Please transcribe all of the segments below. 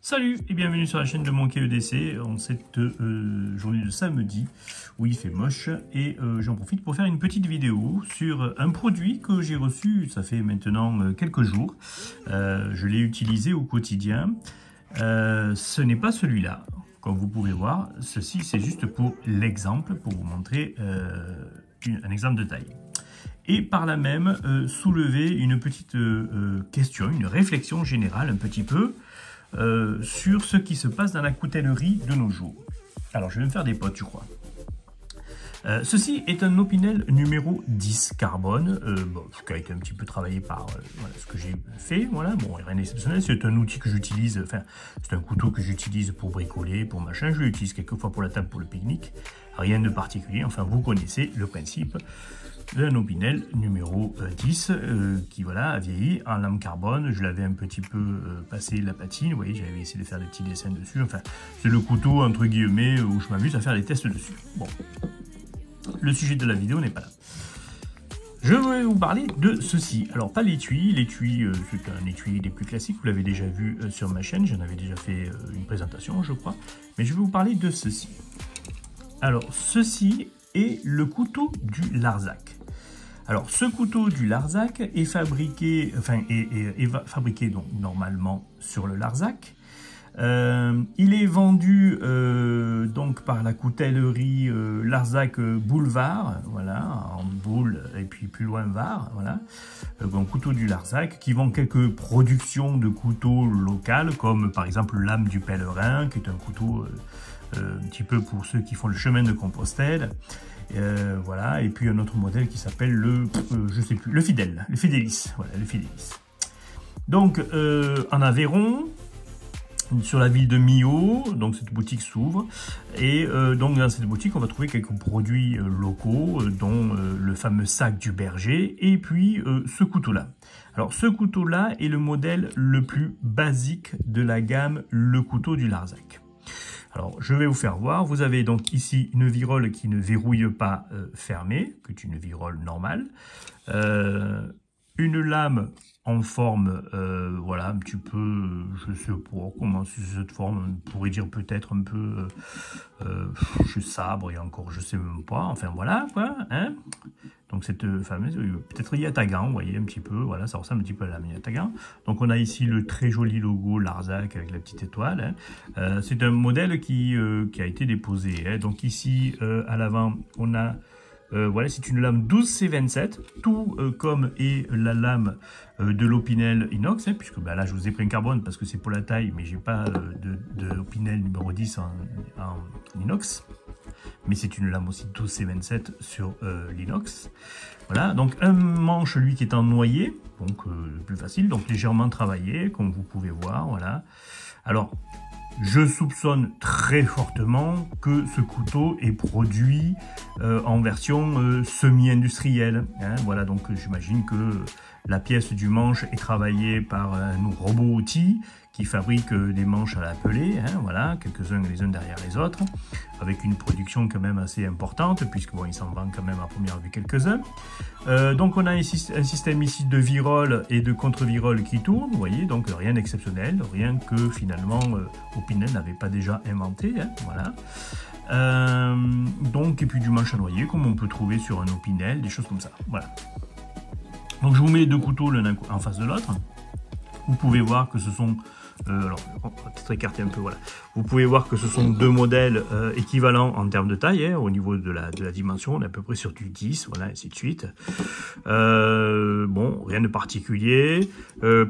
Salut et bienvenue sur la chaîne de Monkey EDC en cette journée de samedi où il fait moche et j'en profite pour faire une petite vidéo sur un produit que j'ai reçu, ça fait maintenant quelques jours. Je l'ai utilisé au quotidien. Ce n'est pas celui-là, comme vous pouvez voir. Ceci c'est juste pour l'exemple, pour vous montrer un exemple de taille. Et par là même soulever une petite question, une réflexion générale un petit peu sur ce qui se passe dans la coutellerie de nos jours. Alors je vais me faire des potes je crois. Ceci est un Opinel numéro 10 carbone, qui a été un petit peu travaillé par voilà, ce que j'ai fait, voilà, bon, rien d'exceptionnel, c'est un outil que j'utilise, enfin, c'est un couteau que j'utilise pour bricoler, pour machin, je l'utilise quelquefois pour la table, pour le pique-nique, rien de particulier, enfin vous connaissez le principe d'un Opinel numéro 10 qui voilà, a vieilli en lame carbone. Je l'avais un petit peu passé la patine, vous voyez, j'avais essayé de faire des petits dessins dessus, enfin c'est le couteau entre guillemets où je m'amuse à faire des tests dessus. Bon, le sujet de la vidéo n'est pas là. Je vais vous parler de ceci. Alors pas l'étui, l'étui c'est un étui des plus classiques, vous l'avez déjà vu sur ma chaîne, j'en avais déjà fait une présentation je crois, mais je vais vous parler de ceci. Alors ceci est le couteau du Larzac. Alors ce couteau du Larzac est fabriqué, est fabriqué donc normalement sur le Larzac. Il est vendu donc par la coutellerie Larzac Boulevard, voilà, en boule et puis plus loin Var, voilà, un couteau du Larzac qui vend quelques productions de couteaux locales comme par exemple l'âme du pèlerin qui est un couteau un petit peu pour ceux qui font le chemin de Compostelle. Voilà, et puis un autre modèle qui s'appelle le, je sais plus, le Fidélis, voilà, le Fidélis. Donc, en Aveyron, sur la ville de Millau, donc cette boutique s'ouvre, et donc dans cette boutique, on va trouver quelques produits locaux, dont le fameux sac du berger, et puis ce couteau-là. Alors, ce couteau-là est le modèle le plus basique de la gamme, le couteau du Larzac. Alors, je vais vous faire voir. Vous avez donc ici une virole qui ne verrouille pas fermée, qui est une virole normale. Une lame en forme, voilà, un petit peu, je sais pas comment c'est cette forme, on pourrait dire peut-être un peu sabre et encore, je sais même pas. Enfin, voilà, quoi, hein. Donc cette fameuse, peut-être Yatagan, vous voyez un petit peu, voilà, ça ressemble un petit peu à la Yatagan. Donc on a ici le très joli logo Larzac avec la petite étoile. Hein. C'est un modèle qui a été déposé. Hein. Donc ici à l'avant, on a, voilà, c'est une lame 12C27, tout comme est la lame de l'Opinel inox, hein, puisque bah, là je vous ai pris un carbone parce que c'est pour la taille, mais j'ai pas de Opinel numéro 10 en inox. Mais c'est une lame aussi 12C27 sur l'inox. Voilà, donc un manche, lui, qui est en noyer, donc le plus facile, donc légèrement travaillé, comme vous pouvez voir, voilà. Alors, je soupçonne très fortement que ce couteau est produit en version semi-industrielle. Hein, voilà, donc j'imagine que la pièce du manche est travaillée par un robot outil qui fabrique des manches à la pelée, hein, voilà, quelques-uns les uns derrière les autres, avec une production quand même assez importante, puisque bon, il s'en vend quand même à première vue quelques-uns. Donc on a un système ici de virole et de contre-virole qui tourne, vous voyez, donc rien d'exceptionnel, rien que finalement Opinel n'avait pas déjà inventé, hein, voilà. Donc, et puis du manche à noyer, comme on peut trouver sur un Opinel, des choses comme ça, voilà. Donc je vous mets les deux couteaux l'un en face de l'autre. Vous pouvez voir que ce sont, alors on va peut-être écarter un peu, voilà. Vous pouvez voir que ce sont deux modèles équivalents en termes de taille, hein, au niveau de la dimension, on est à peu près sur du 10, voilà, ainsi de suite. Bon, rien de particulier.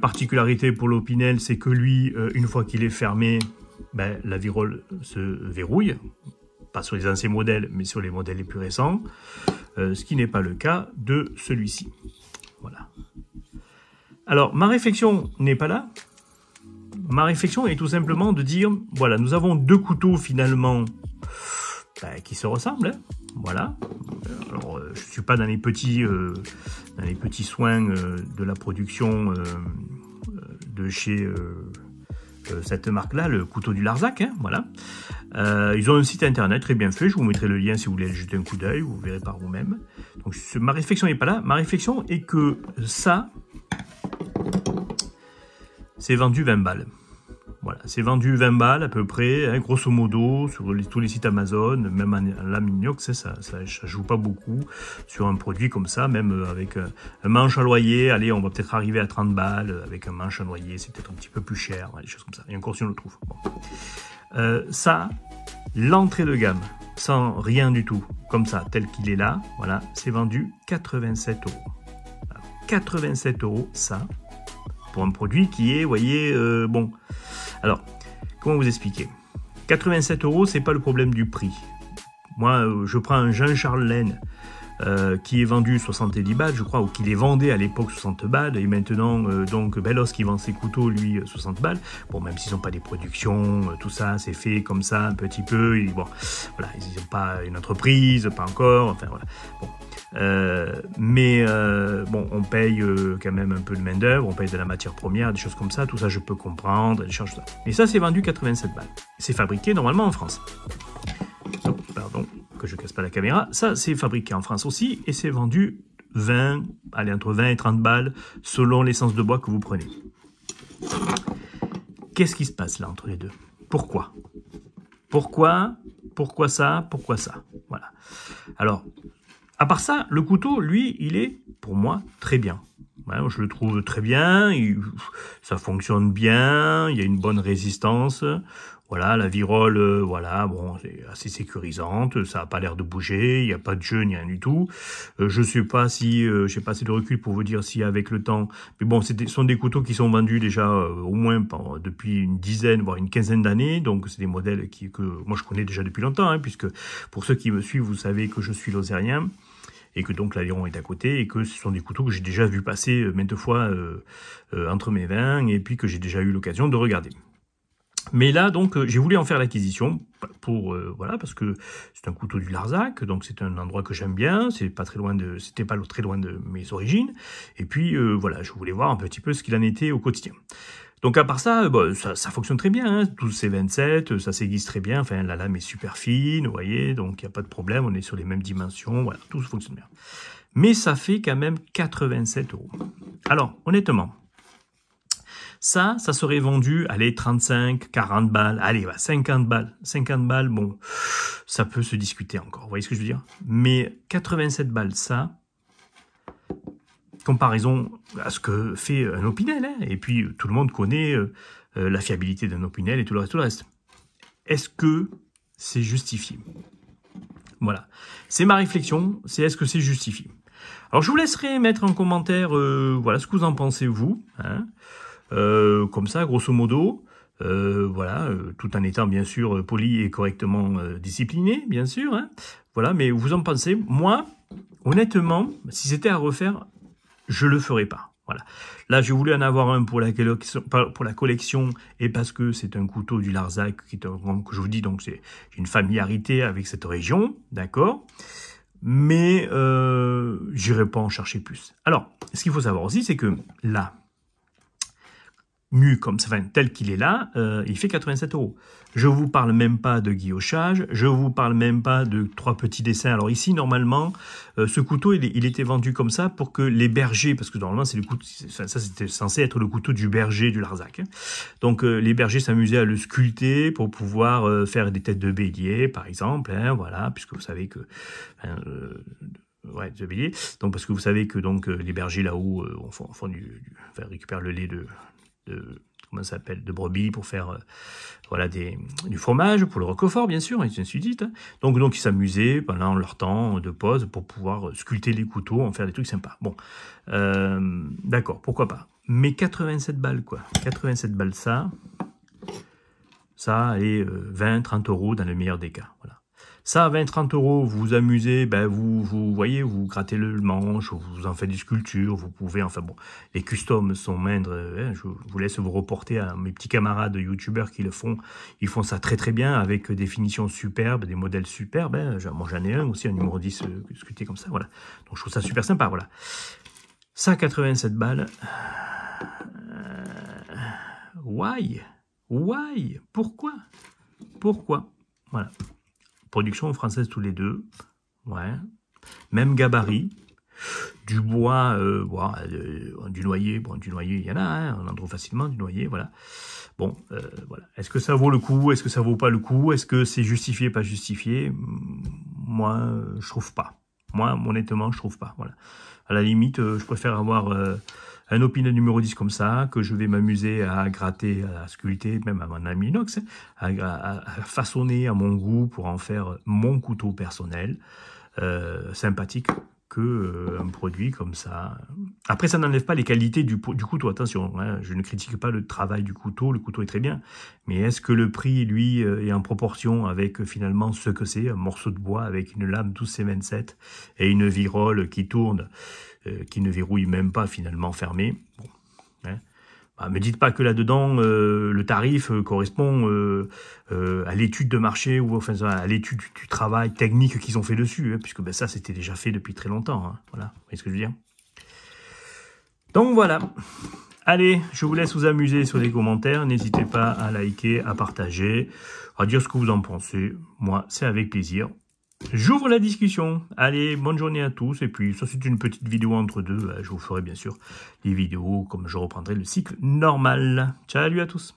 Particularité pour l'Opinel, c'est que lui, une fois qu'il est fermé, ben, la virole se verrouille. Pas sur les anciens modèles, mais sur les modèles les plus récents. Ce qui n'est pas le cas de celui-ci. Voilà. Alors, ma réflexion n'est pas là. Ma réflexion est tout simplement de dire, voilà, nous avons deux couteaux finalement qui se ressemblent. Hein, voilà. Alors, je ne suis pas dans les petits soins de la production de chez cette marque-là, le couteau du Larzac. Hein, voilà. Ils ont un site internet très bien fait. Je vous mettrai le lien si vous voulez aller jeter un coup d'œil. Vous verrez par vous-même. Donc, ma réflexion n'est pas là. Ma réflexion est que ça, c'est vendu 20 balles. Voilà, c'est vendu 20 balles à peu près, hein, grosso modo, sur tous les sites Amazon, même en lame inox, ça joue pas beaucoup sur un produit comme ça, même avec un manche à noyer, allez, on va peut-être arriver à 30 balles, avec un manche à noyer, c'est peut-être un petit peu plus cher, des choses comme ça, et encore si on le trouve. Bon. Ça, l'entrée de gamme, sans rien du tout, comme ça, tel qu'il est là, voilà, c'est vendu 87 €. Alors, 87 €, ça, pour un produit qui est, vous voyez, bon. Alors, comment vous expliquer? 87 €, c'est pas le problème du prix. Moi, je prends un Jean Charles Laine qui est vendu 70 balles, je crois, ou qui les vendait à l'époque 60 balles, et maintenant, donc, Bellos qui vend ses couteaux, lui, 60 balles. Bon, même s'ils n'ont pas des productions, tout ça, c'est fait comme ça, un petit peu, et bon, voilà, ils n'ont pas une entreprise, pas encore, enfin, voilà. Bon. Bon, on paye quand même un peu de main d'œuvre, on paye de la matière première, des choses comme ça, tout ça je peux comprendre, des charges ça. Mais ça c'est vendu 87 balles. C'est fabriqué normalement en France. Oh, pardon, que je casse pas la caméra. Ça c'est fabriqué en France aussi et c'est vendu 20, allez entre 20 et 30 balles selon l'essence de bois que vous prenez. Qu'est-ce qui se passe là entre les deux? Pourquoi ça? Pourquoi ça? Voilà. Alors, à part ça, le couteau, lui, il est, pour moi, très bien. Ouais, je le trouve très bien, ça fonctionne bien, il y a une bonne résistance. Voilà, la virole, voilà, bon, c'est assez sécurisante, ça n'a pas l'air de bouger, il n'y a pas de jeu, ni rien du tout. Je sais pas si, j'ai pas assez de recul pour vous dire si avec le temps, mais bon, ce sont des couteaux qui sont vendus déjà au moins depuis une dizaine, voire une quinzaine d'années, donc c'est des modèles que moi je connais déjà depuis longtemps, hein, puisque pour ceux qui me suivent, vous savez que je suis lozérien, et que donc l'Aléron est à côté, et que ce sont des couteaux que j'ai déjà vu passer maintes fois entre mes mains, et puis que j'ai déjà eu l'occasion de regarder. Mais là, donc, j'ai voulu en faire l'acquisition pour voilà, parce que c'est un couteau du Larzac, donc c'est un endroit que j'aime bien. C'était pas très loin de mes origines. Et puis voilà, je voulais voir un petit peu ce qu'il en était au quotidien. Donc à part ça, bon, ça fonctionne très bien. Hein. Tous ces 27, ça s'aiguise très bien. Enfin, la lame est super fine, vous voyez, donc il n'y a pas de problème. On est sur les mêmes dimensions. Voilà, tout fonctionne bien. Mais ça fait quand même 87 €. Alors, honnêtement. Ça serait vendu, allez, 35, 40 balles, allez, 50 balles. 50 balles, bon, ça peut se discuter encore, vous voyez ce que je veux dire? Mais 87 balles, ça, comparaison à ce que fait un Opinel, hein, et puis tout le monde connaît la fiabilité d'un Opinel et tout le reste. Est-ce que c'est justifié? Voilà, c'est ma réflexion, c'est est-ce que c'est justifié? Alors je vous laisserai mettre en commentaire, voilà, ce que vous en pensez, vous, hein. Comme ça, grosso modo, voilà, tout en étant bien sûr poli et correctement discipliné, bien sûr, hein, voilà, mais vous en pensez? Moi, honnêtement, si c'était à refaire, je le ferais pas, voilà. Là, j'ai voulu en avoir un pour la collection et parce que c'est un couteau du Larzac, qui est que je vous dis, donc j'ai une familiarité avec cette région, d'accord? Mais j'irai pas en chercher plus. Alors, ce qu'il faut savoir aussi, c'est que là, mu comme ça, enfin, tel qu'il est là, il fait 87 €. Je vous parle même pas de guillochage, je vous parle même pas de 3 petits dessins. Alors ici, normalement, ce couteau, il était vendu comme ça pour que les bergers, parce que normalement, c'est le couteau, ça c'était censé être le couteau du berger du Larzac. Hein. Donc les bergers s'amusaient à le sculpter pour pouvoir faire des têtes de bélier, par exemple. Hein, voilà, puisque vous savez que ouais, de bélier. Donc parce que vous savez que donc les bergers là-haut récupèrent le lait de comment ça s'appelle, de brebis pour faire voilà du fromage pour le roquefort bien sûr et ainsi de suite. Hein. Donc ils s'amusaient pendant leur temps de pause pour pouvoir sculpter les couteaux, en faire des trucs sympas. Bon, d'accord, pourquoi pas. Mais 87 balles quoi, 87 balles ça est 20-30 € dans le meilleur des cas. Voilà. Ça, 20-30 €, vous vous amusez, ben vous voyez, vous grattez le manche, vous en faites des sculptures, vous pouvez, enfin bon, les customs sont moindres, hein, je vous laisse vous reporter à mes petits camarades youtubeurs qui le font, ils font ça très très bien, avec des finitions superbes, des modèles superbes, hein. Moi j'en ai un aussi, un numéro 10 sculpté comme ça, voilà. Donc je trouve ça super sympa, voilà. Ça, 87 balles, why? Pourquoi? Voilà. Production française tous les deux, ouais. Même gabarit, du bois, du noyer, bon, du noyer, il y en a, hein, on en trouve facilement du noyer, voilà. Bon, voilà. Est-ce que ça vaut le coup? Est-ce que ça vaut pas le coup? Est-ce que c'est justifié, pas justifié? Moi, je trouve pas. Moi, honnêtement, je trouve pas. Voilà. À la limite, je préfère avoir un Opina numéro 10 comme ça, que je vais m'amuser à gratter, à sculpter, même à mon ami inox, à façonner à mon goût pour en faire mon couteau personnel, sympathique, que un produit comme ça. Après, ça n'enlève pas les qualités du couteau, attention, hein, je ne critique pas le travail du couteau, le couteau est très bien, mais est-ce que le prix, lui, est en proportion avec finalement ce que c'est, un morceau de bois avec une lame 12C27 et une virole qui tourne, qui ne verrouille même pas finalement fermée. Bon, hein. Bah, me dites pas que là-dedans, le tarif correspond à l'étude de marché ou enfin à l'étude du travail technique qu'ils ont fait dessus, hein, puisque ben, ça c'était déjà fait depuis très longtemps. Hein, voilà, vous voyez ce que je veux dire? Donc voilà. Allez, je vous laisse vous amuser sur les commentaires. N'hésitez pas à liker, à partager, à dire ce que vous en pensez. Moi, c'est avec plaisir. J'ouvre la discussion. Allez, bonne journée à tous. Et puis, ça c'est une petite vidéo entre deux. Je vous ferai bien sûr des vidéos comme je reprendrai le cycle normal. Salut à tous.